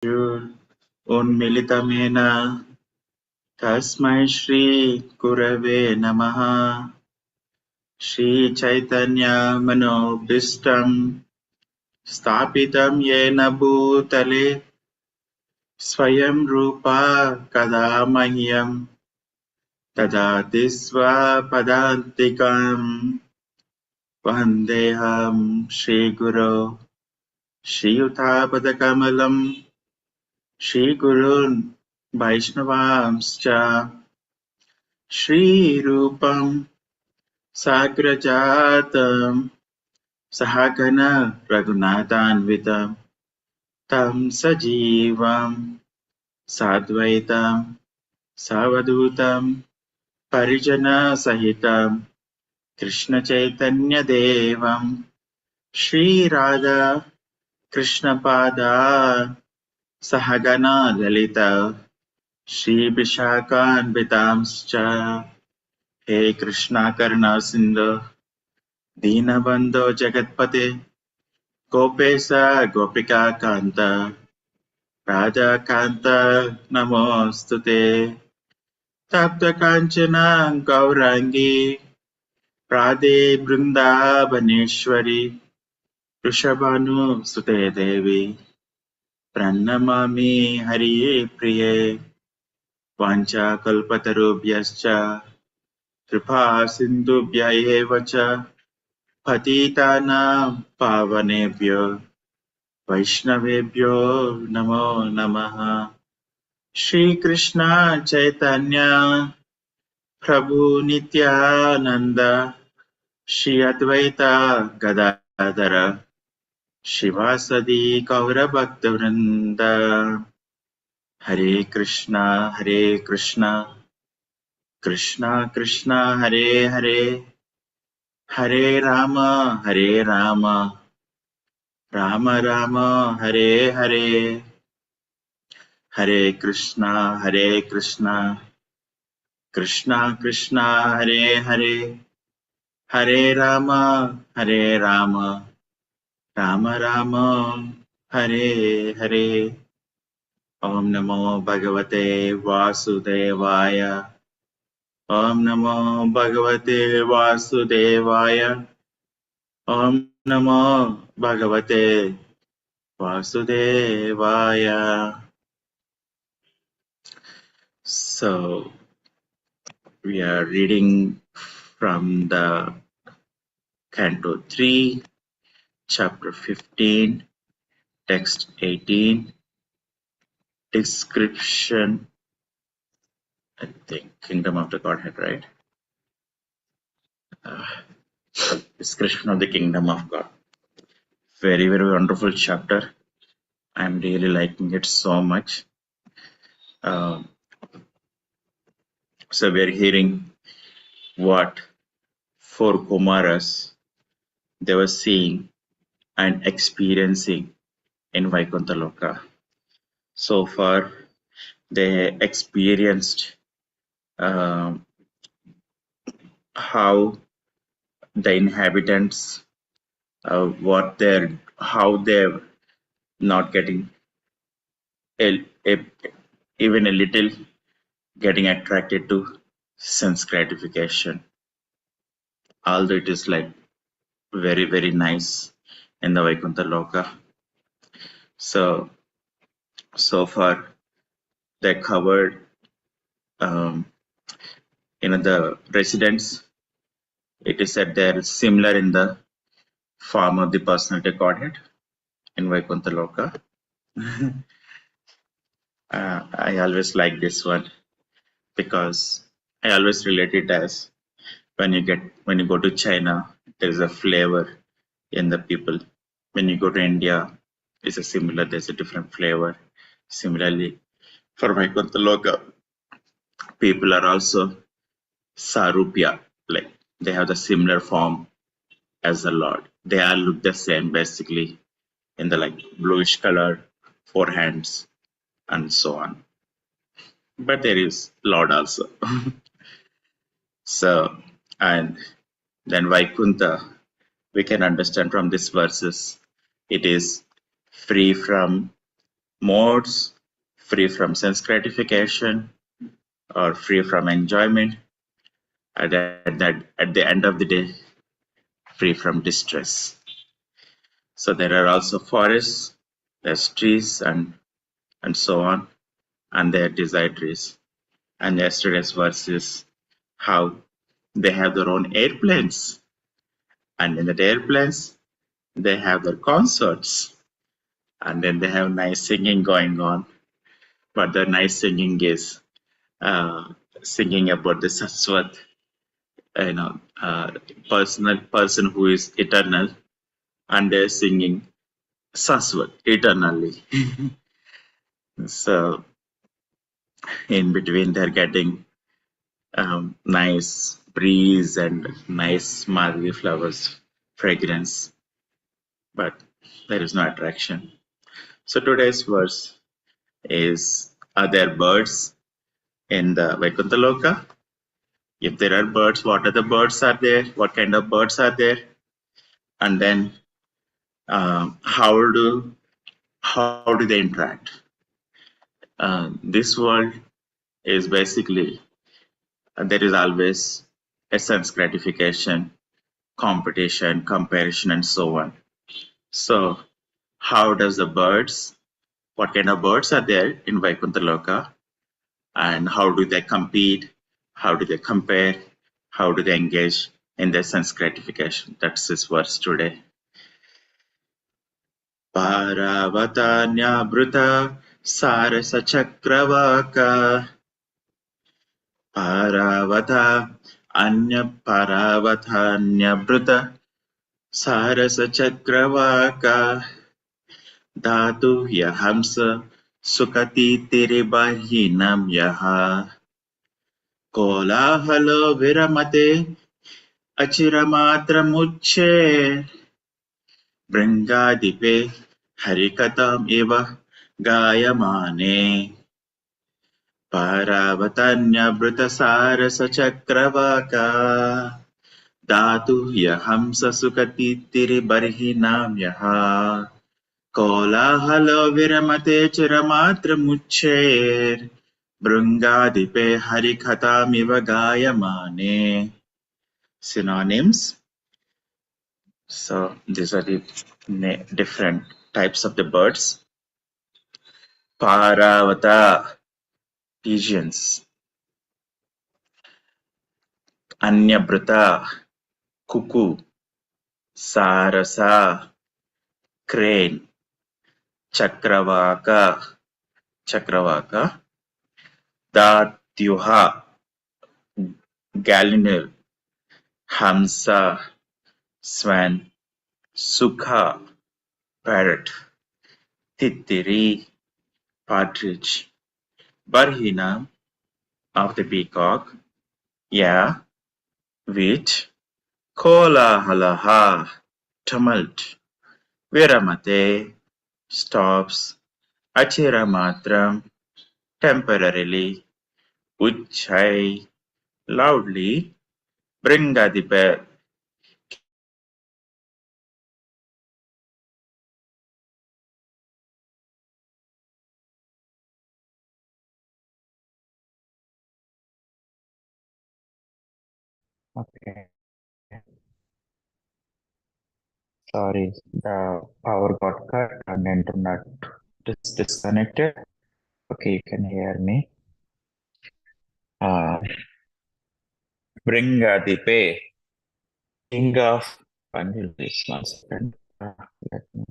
उन्मिलितमेन तस्मै श्री गुरवे नमः। श्रीचैतन्यमनोभीष्टं स्थापितं येन भूतले स्वयं रूपा कदा मह्यं ददाति स्वपदान्तिकम्। वन्देऽहं श्रीगुरो श्रीयुतापदकमलं श्रीगुरून् वैष्णवांश्च श्रीरूपं साग्रजातं सहगण रघुनाथान्वितं तं सजीवं साद्वैतं सावधूतं परिजनसहितं कृष्णचैतन्यदेवं श्रीराधा कृष्णपादान् सहगण ललिता श्रीविशाखान्वितांश्च। हे कृष्णा करुणा सिन्धु दीनबन्धो जगत्पते गोपेश गोपिका कान्त राधाकान्त नमोऽस्तुते। तप्तकाञ्चन गौराङ्गी राधे वृन्दावनेश्वरी वृषभानुसुते देवी प्रणमामि हरिप्रिये। वाञ्छाकल्पतरुभ्यश्च कृपा सिन्धुभ्य एव च पतितानां पावनेभ्यो वैष्णवेभ्यो नमो नमः। श्रीकृष्ण चैतन्य प्रभु नित्यानन्द श्री अद्वैत गदाधर शिवासदि गौरभक्तवृन्द। हरे कृष्णा कृष्णा कृष्णा हरे हरे हरे राम राम राम हरे हरे। हरे कृष्णा कृष्णा कृष्णा हरे हरे हरे राम राम राम हरे हरे। ओम नमो भगवते वासुदेवाय। ओम नमो भगवते वासुदेवाय। ओम नमो भगवते वासुदेवाय। So we are reading from the Canto 3, Chapter 15, Text 18, Description, I think, Kingdom of the Godhead, right? Description of the Kingdom of God. Very, very wonderful chapter. I'm really liking it so much. So we're hearing what four Kumaras they were seeing and experiencing in Vaikuntha Loka. So far, they experienced how the inhabitants, how they're not getting even a little getting attracted to sense gratification, although it is like very, very nice in the Vaikuntha Loka. So far they covered the residents. It is said they are similar in the form of the personality Godhead in Vaikuntha Loka. I always like this one because I always relate it as when you go to China, there is a flavor in the people. When you go to India, it's a similar, there's a different flavor. Similarly, for Vaikuntha Loka, people are also Sarupya, like they have the similar form as the Lord. They all look the same basically in the like bluish color, four hands, and so on. But there is Lord also. So, and then Vaikuntha, we can understand from these verses, it is free from modes, free from sense gratification or free from enjoyment, and at the end of the day, free from distress. So there are also forests, there's trees and so on, and their desire trees. And yesterday's verse is how they have their own airplanes, and in the airplanes they have their concerts, and then they have nice singing going on. But the nice singing is uh, singing about the Saswat, you know, personal person who is eternal, and they're singing Saswat eternally. So in between, they're getting nice breeze and nice marley flowers fragrance, but there is no attraction. So today's verse is: are there birds in the Vaikuntha Loka? If there are birds, what are the birds are there? What kind of birds are there? And then how do they interact? This world is basically there is always a sense gratification, competition, comparison, and so on. So how does the birds? What kind of birds are there in Vaikuntha Loka? And how do they compete? How do they compare? How do they engage in their sense gratification? That's this verse today. Paravatanyabhuta sarasa chakravaka paravata anya paravatanyabhuta sarasa chakravaka dhatu yahamsa sukati tiribahinam yaha kolahalo viramate achiramatramuche Bringadipe harikatam eva gayamane Paravatanya Brutasara Sachakravaka Dhatu Yahamsa Sukati Tiribarhinam Yaha Kolahalo Viramate Chiramatra Mucher Brungadipe Harikatam eva gayamane. Synonyms. So these are the different types of the birds. Paravata, pigeons. Anyabhrata, cuckoo. Sarasa, crane. Chakravaka, Datyuha, gallinule. Hamsa, swan. Sukha, parrot. Titiri, partridge. Barhina, of the peacock. Yeah, wheat. Kolahalaha, tumult. Viramate, stops. Achiramatram, temporarily. Uchai, loudly. Bringadipe. Okay, sorry, the power got cut and internet is disconnected. Okay, you can hear me. Bring the pay. King of Please, 1 second. Let me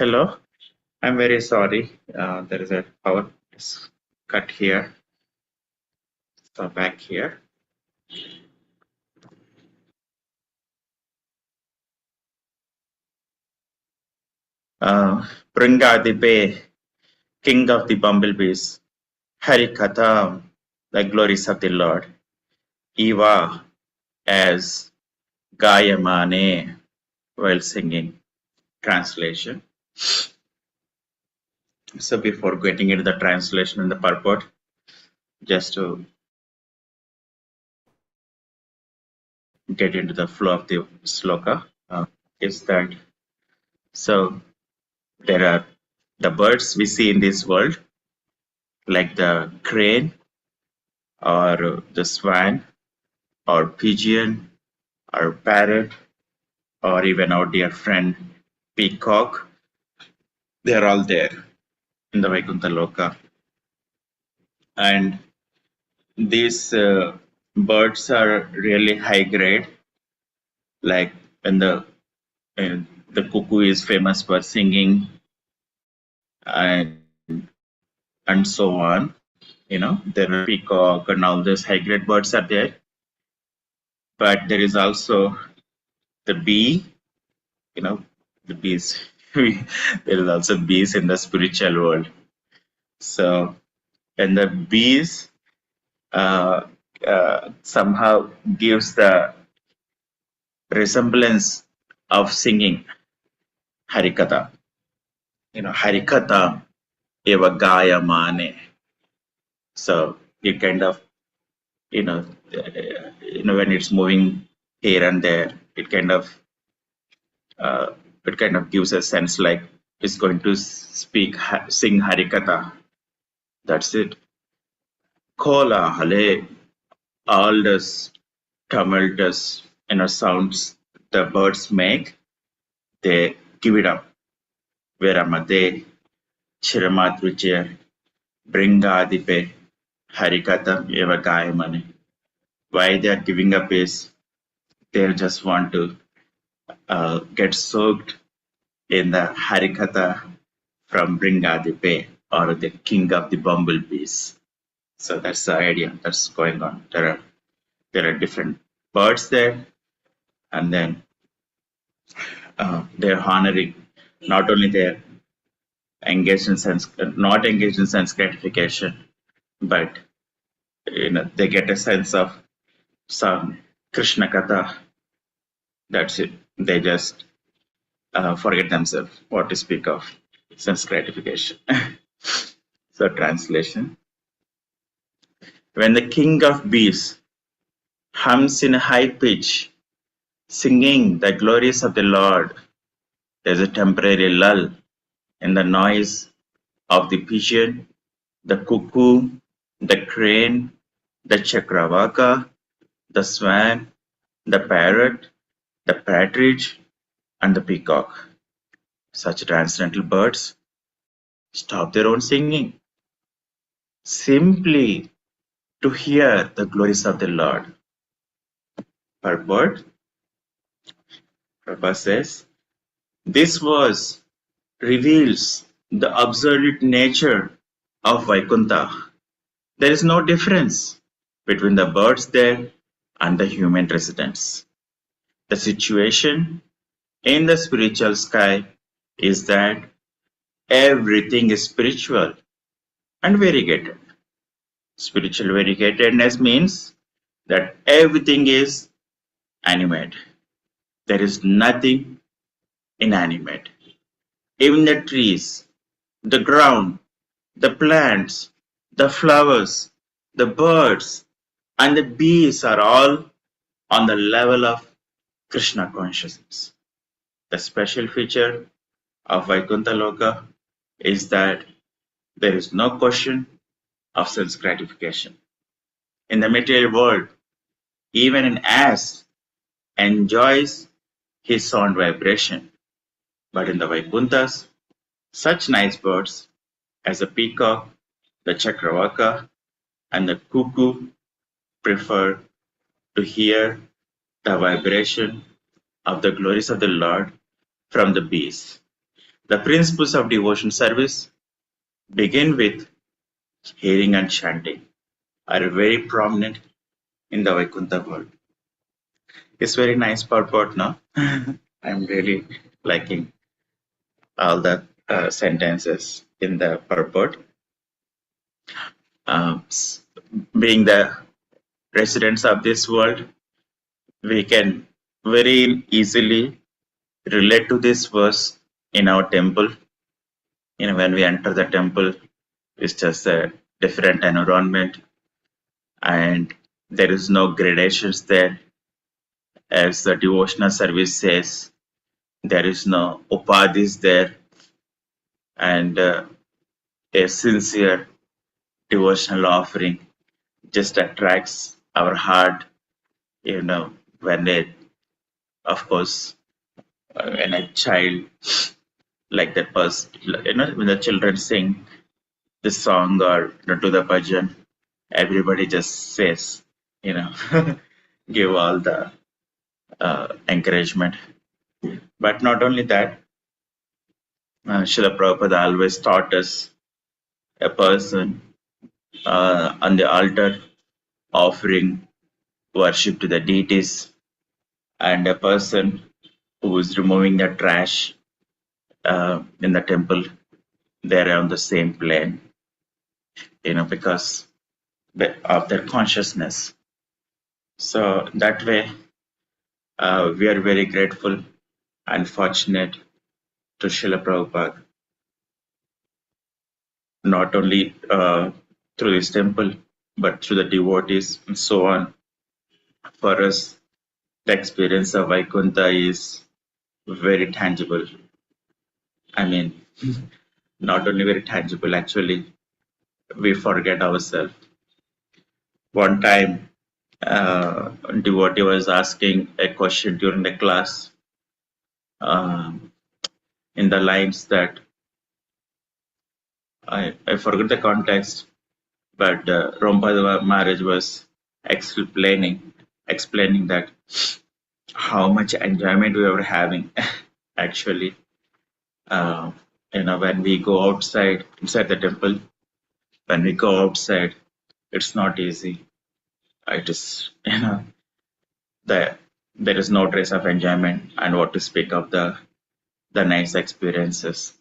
Hello, I'm very sorry. There is a power cut here. So back here. Bringadipe, King of the bumblebees, Harikatha, the glories of the Lord, Eva as Gayamane while singing. Translation. So before getting into the translation and the purport, just to get into the flow of the sloka, is that so there are the birds we see in this world, like the crane or the swan or pigeon or parrot or even our dear friend peacock. They are all there in the Vaikuntha Loka. And these birds are really high grade, like when the cuckoo is famous for singing and and so on. There are peacock and all those high grade birds are there, but there is also the bee. The bees. There is also bees in the spiritual world. So, and the bees somehow gives the resemblance of singing Harikatha. Harikatha eva gaya mane. So it kind of, when it's moving here and there, uh, it kind of gives a sense like it's going to sing Harikatha. That's it. Kola hale, all this tumultuous, sounds the birds make, they give it up. Veramade, Chiramatruche, Bringadipe, Harikatha, Eva Gayamane. Why they are giving up is they just want to get soaked in the Harikatha from Bringadipe, or the king of the bumblebees. So that's the idea that's going on. There are different birds there, and then they're honoring not only their not engaged in sense gratification, but they get a sense of some Krishna Katha. That's it. They just forget themselves what to speak of sense gratification. So, translation: when the king of beasts hums in a high pitch, singing the glories of the Lord, there's a temporary lull in the noise of the pigeon, the cuckoo, the crane, the chakravaka, the swan, the parrot, the partridge, and the peacock. Such transcendental birds stop their own singing simply to hear the glories of the Lord. Per bird, Prabhupada says, this verse reveals the absolute nature of Vaikuntha. There is no difference between the birds there and the human residents. The situation in the spiritual sky is that everything is spiritual and variegated. Spiritual variegatedness means that everything is animate. There is nothing inanimate. Even the trees, the ground, the plants, the flowers, the birds, and the bees are all on the level of Krishna consciousness. The special feature of Vaikuntha Loka is that there is no question of sense gratification. In the material world, even an ass enjoys his sound vibration, but in the Vaikunthas, such nice birds as the peacock, the chakravaka, and the cuckoo prefer to hear the vibration of the glories of the Lord from the bees. The principles of devotion service begin with hearing and chanting, are very prominent in the Vaikuntha world. It's very nice purport, no? I'm really liking all the sentences in the purport. Being the residents of this world, we can very easily relate to this verse in our temple. When we enter the temple, it's just a different environment, and there is no gradations there. As the devotional service says, there is no upadhis there, and a sincere devotional offering just attracts our heart. When of course, when a child, like that person, when the children sing this song or to the bhajan, everybody just says, give all the encouragement. But not only that, Srila Prabhupada always taught us a person on the altar offering worship to the deities, and a person who is removing the trash in the temple, they're on the same plane, because of their consciousness. So that way, we are very grateful and fortunate to Srila Prabhupada, not only through this temple, but through the devotees and so on. For us, the experience of Vaikuntha is very tangible. I mean, not only very tangible, actually, we forget ourselves. One time, a devotee was asking a question during the class in the lines that I forget the context, but Rompada Maharaj was explaining that how much enjoyment we were having actually. When we go outside inside the temple, when we go outside, it's not easy. It is, there is no trace of enjoyment, and what to speak of the nice experiences,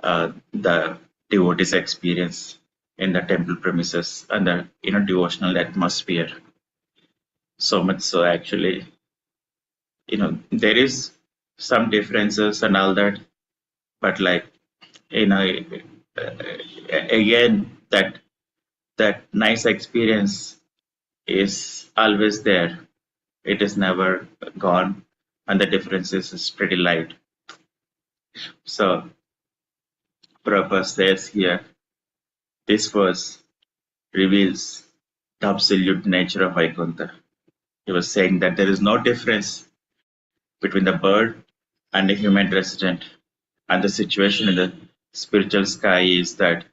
the devotees experience in the temple premises and the devotional atmosphere. So much so, actually, there is some differences and all that, but like, you know, again, that nice experience is always there. It is never gone, and the differences is pretty light. So Prabhupada says here, this verse reveals the absolute nature of Vaikuntha. He was saying that there is no difference between the bird and the human resident. And the situation in the spiritual sky is that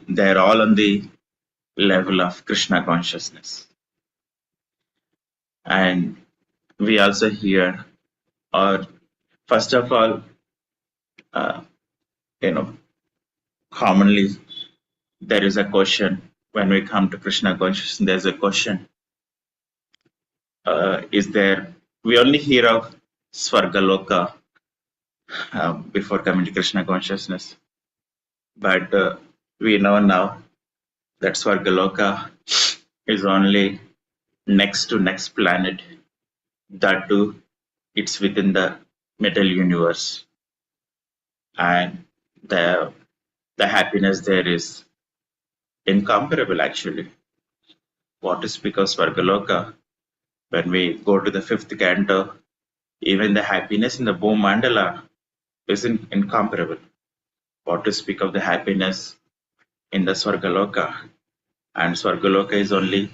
they're all on the level of Krishna consciousness. And we also hear, or first of all, uh, you know, commonly there is a question when we come to Krishna consciousness, there's a question, is there, we only hear of Svargaloka before coming to Krishna consciousness. But we know now that Svargaloka is only next to next planet. That too, it's within the metal universe. And the happiness there is incomparable actually. What to speak of Svargaloka? When we go to the fifth canto, even the happiness in the Bo Mandala is incomparable. What to speak of the happiness in the Svargaloka? And Svargaloka is only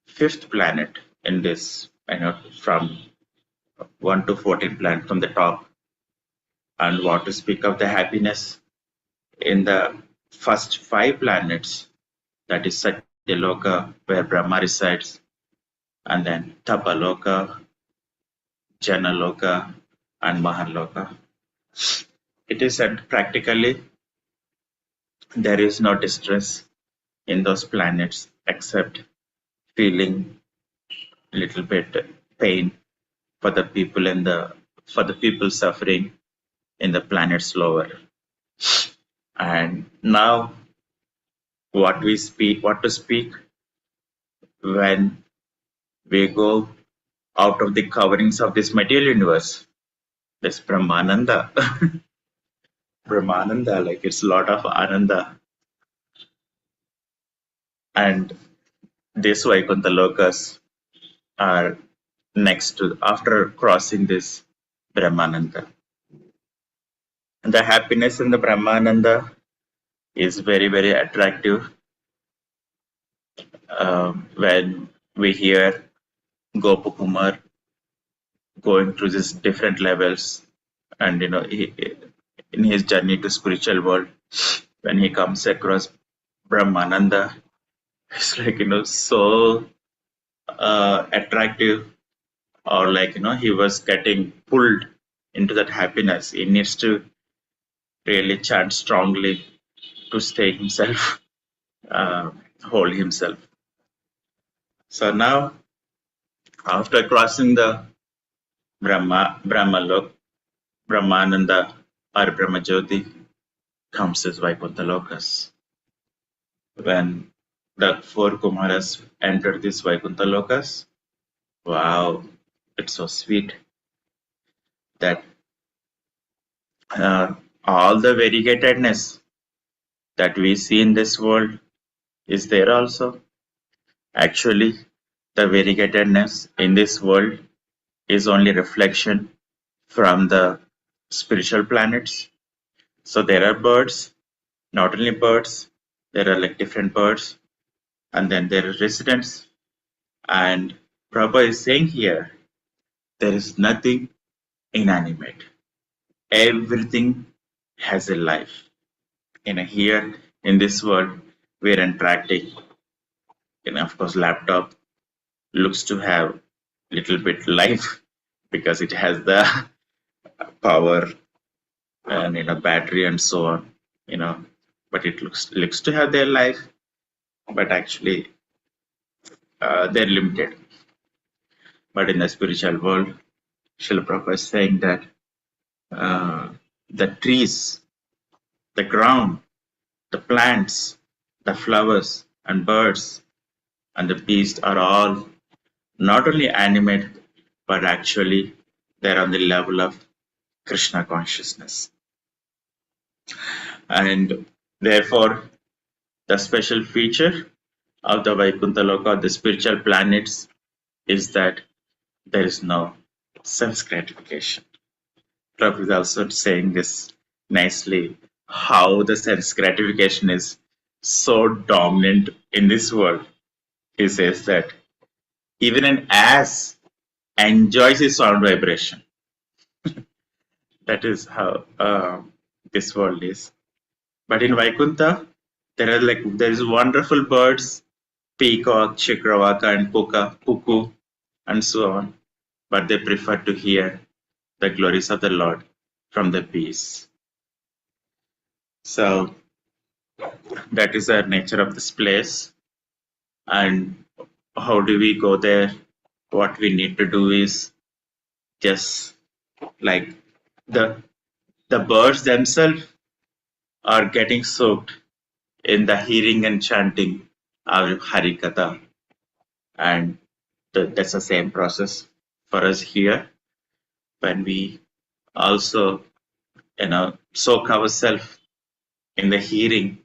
fifth planet in this, from 1 to 14 planet from the top. And what to speak of the happiness in the first 5 planets, that is Satyaloka, where Brahma resides, and then Tapaloka, Janaloka, and Mahaloka. It is said practically there is no distress in those planets except feeling a little bit pain for the people suffering in the planets lower. And now what to speak when we go out of the coverings of this material universe, this Brahmananda. Brahmananda, like it's a lot of Ananda. And these Vaikuntha Lokas are next to, after crossing this Brahmananda. And the happiness in the Brahmananda is very, very attractive. When we hear Gopakumar going through these different levels, and in his journey to spiritual world, when he comes across Brahmananda, it's like so attractive, or like he was getting pulled into that happiness. He needs to really chant strongly to stay himself, hold himself. So now, after crossing the Brahmalok, Brahmananda or Brahmajyoti, comes as Vaikuntha Lokas. When the 4 Kumaras entered this Vaikuntha Lokas, wow, it's so sweet that all the variegatedness that we see in this world is there also. Actually, the variegatedness in this world is only reflection from the spiritual planets. So there are birds, not only birds, there are like different birds, and then there are residents. And Prabhupada is saying here, there is nothing inanimate. Everything has a life. Here in this world, we're interacting. Of course, laptop looks to have little bit life because it has the power and battery and so on. But it looks to have their life, but actually they're limited. But in the spiritual world, Srila Prabhupada is saying that the trees, the ground, the plants, the flowers and birds and the beasts are all not only animate, but actually they're on the level of Krishna consciousness. And therefore, the special feature of the Vaikuntha Loka, the spiritual planets, is that there is no sense gratification. Prabhu is also saying this nicely, how the sense gratification is so dominant in this world. He says that even an ass enjoys his sound vibration. That is how this world is. But in Vaikuntha, there is wonderful birds, peacock, chikravaka, and cuckoo, and so on. But they prefer to hear the glories of the Lord from the bees. So that is the nature of this place. And how do we go there? What we need to do is just like the birds themselves are getting soaked in the hearing and chanting of Harikatha. And that's the same process for us here when we also, soak ourselves in the hearing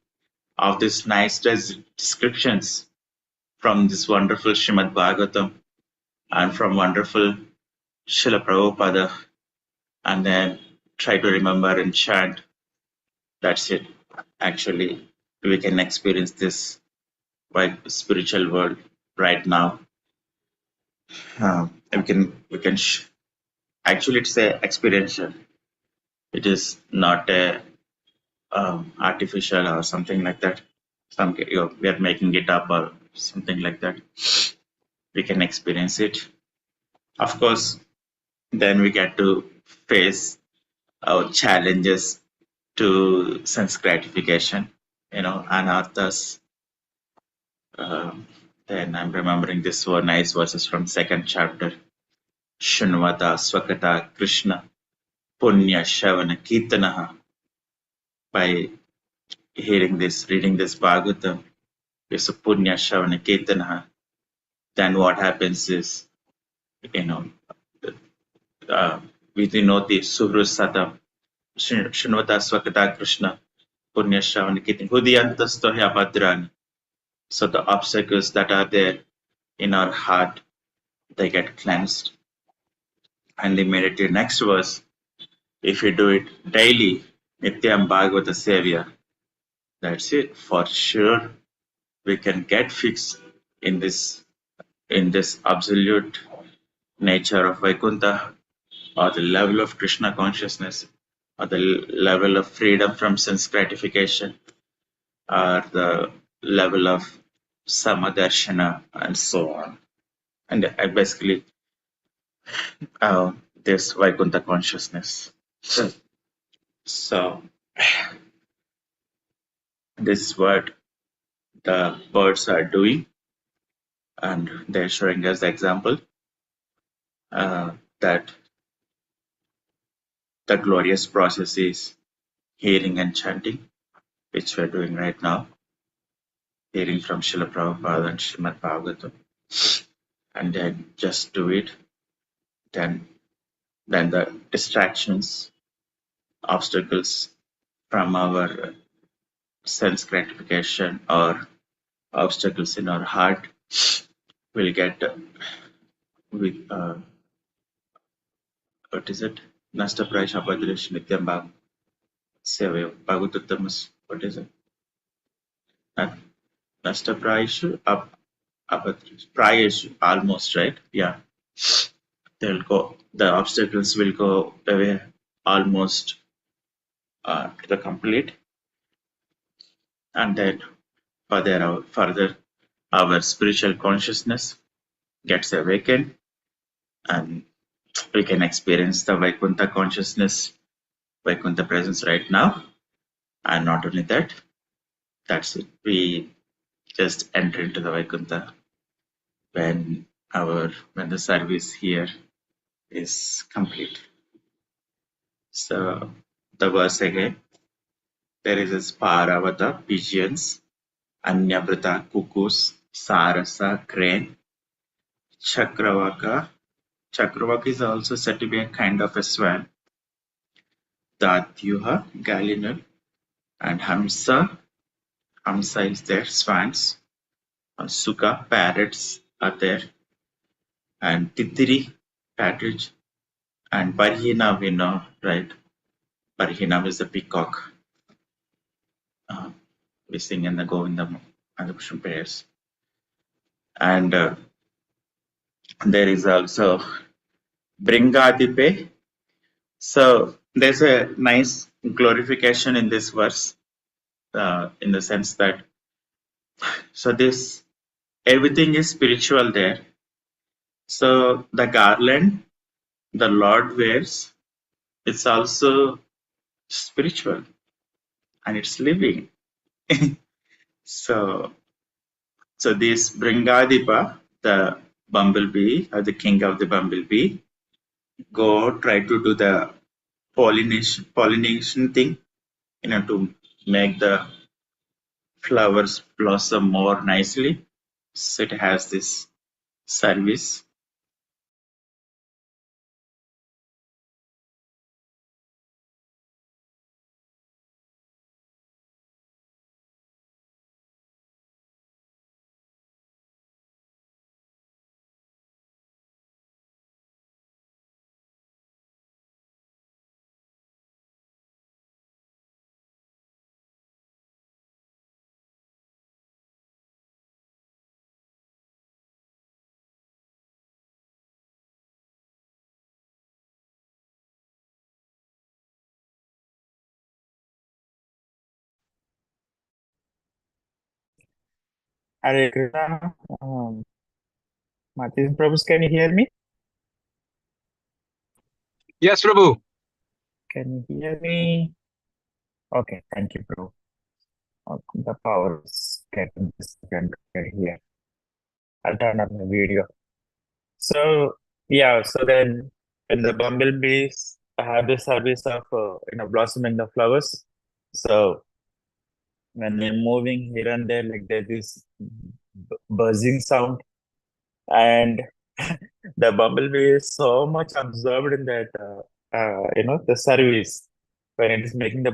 of these nice descriptions from this wonderful Srimad Bhagavatam and from wonderful Srila Prabhupada, and then try to remember and chant. That's it. Actually, we can experience this spiritual world right now. We can actually, it's a experiential. It is not a artificial or something like that. We are making it up or something like that. We can experience it. Of course, then we get to face our challenges to sense gratification, anarthas. Then I'm remembering this one nice verses from second chapter. Shunvata Swakata Krishna Punya Shavana Kirtanaha. By reading this Bhagavatam, it's a Punya Shavana Kirtanaha. Then what happens is, we know the Suhrusatam, Shunvata Swakata Krishna Punya Shavana Kirtanaha. Hudiyantastohya Bhadrani. So the obstacles that are there in our heart, they get cleansed. And immediately next verse, if you do it daily, Nityam Bhagavata Sevya, that's it. For sure, we can get fixed in this absolute nature of Vaikuntha, or the level of Krishna consciousness, or the level of freedom from sense gratification, or the level of Samadarshana, and so on. And basically, this Vaikuntha consciousness. So, this is what the birds are doing, and they're showing us the example that the glorious process is hearing and chanting, which we're doing right now, hearing from Srila Prabhupada and Srimad Bhagavatam, and then just do it. Then the distractions, obstacles from our sense gratification or obstacles in our heart will get with what is it? Nasta Prayasha Abhadresh Nityam Bhav Sevaya Bhagavatam. What is it? Nasta Prayasha Abhadresh. Prayasha, almost, right? Yeah. They'll go, the obstacles will go away almost to the complete. And then further our spiritual consciousness gets awakened, and we can experience the Vaikuntha consciousness, Vaikuntha presence right now. And not only that, that's it. We just enter into the Vaikuntha when the service here is complete. So the verse again, there is a Sparavata, pigeons, Anyavrata, cuckoos, Sarasa, crane, Chakravaka, Chakravak is also said to be a kind of a swan. Datyuha, Gallinal, and Hamsa is there, swans. Suka, parrots are there, and Titiri, partridge, and Parhina we know, right? Parhina is the peacock. Uh, we sing in the Govindam and the Pushpan prayers. And there is also Bringadipe. So there's a nice glorification in this verse, in the sense that so this everything is spiritual there. So the garland the Lord wears, it's also spiritual and it's living. So so this Bringadipa, the bumblebee or the king of the bumblebee, go try to do the pollination thing, to make the flowers blossom more nicely. So it has this service. Hare Krishna. Matis Prabhus, can you hear me? Yes, Prabhu. Can you hear me? Okay, thank you, bro. The power is getting disconnected here. I'll turn on the video. So yeah, so then when the bumblebees have the service of blossoming the flowers, so when they're moving here and there, like there's this buzzing sound, and the bumblebee is so much absorbed in that the service when it is making the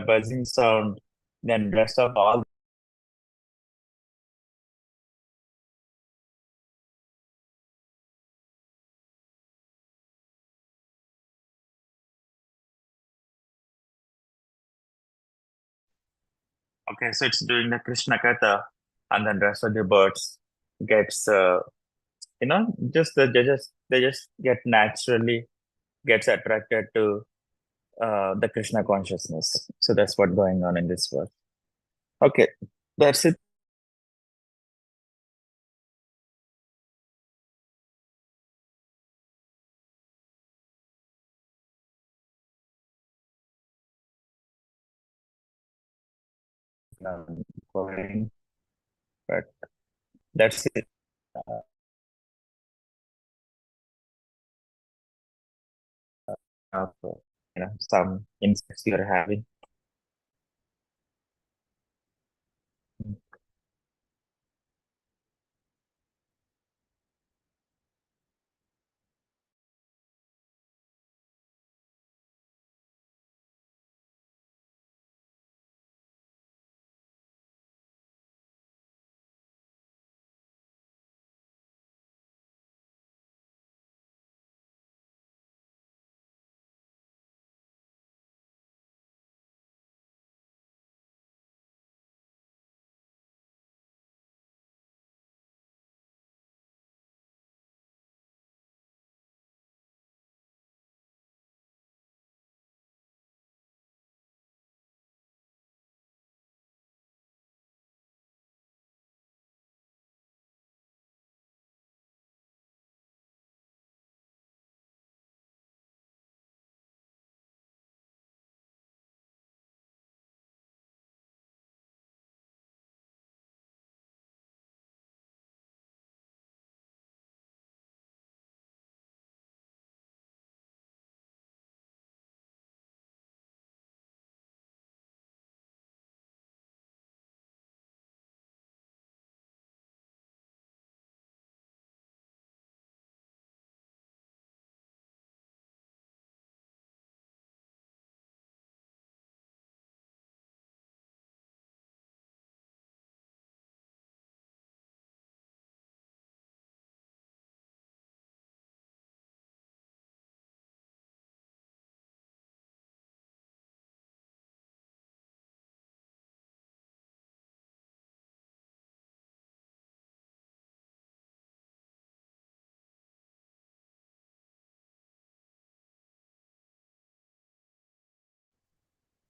buzzing sound, then rest of all. Okay, so it's doing the Krishna Katha, and then rest of the birds gets just they just get naturally gets attracted to the Krishna consciousness. So that's what going on in this world. Okay, that's it. Going, but that's it. Of, some insects you're having.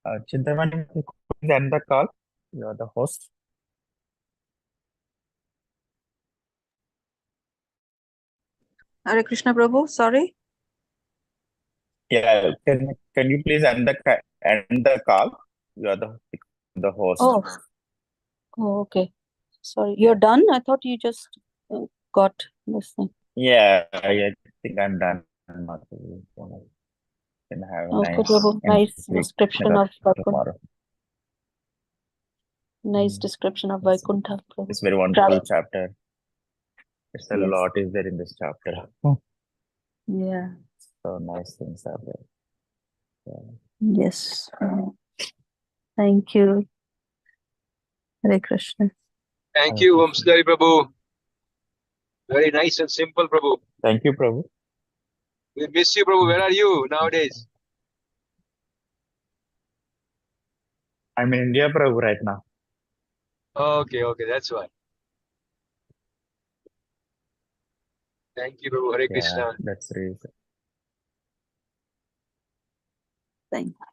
Chintamani, please end the call. You are the host. Hare Krishna Prabhu, sorry. Yeah, can you please end the call? You are the host. Oh, okay. Sorry, you're done? I thought you just got this thing. Yeah, I think I'm done. Can have a Okay, nice Prabhu. Nice week description of Vaikuntha. tomorrow. Nice description of Vaikuntha, Prabhu. It's very wonderful Travel. chapter. It's a Yes. lot is there in this chapter. Yeah. So nice things are there. Yeah. Yes. Thank you. Hare Krishna. Thank you, Vamsidhari Prabhu. Very nice and simple, Prabhu. Thank you, Prabhu. We miss you, Prabhu. Where are you nowadays? I'm in India, Prabhu, right now. Okay, that's why. Thank you, Prabhu. Hare Yeah, Krishna. that's the reason. Thank you.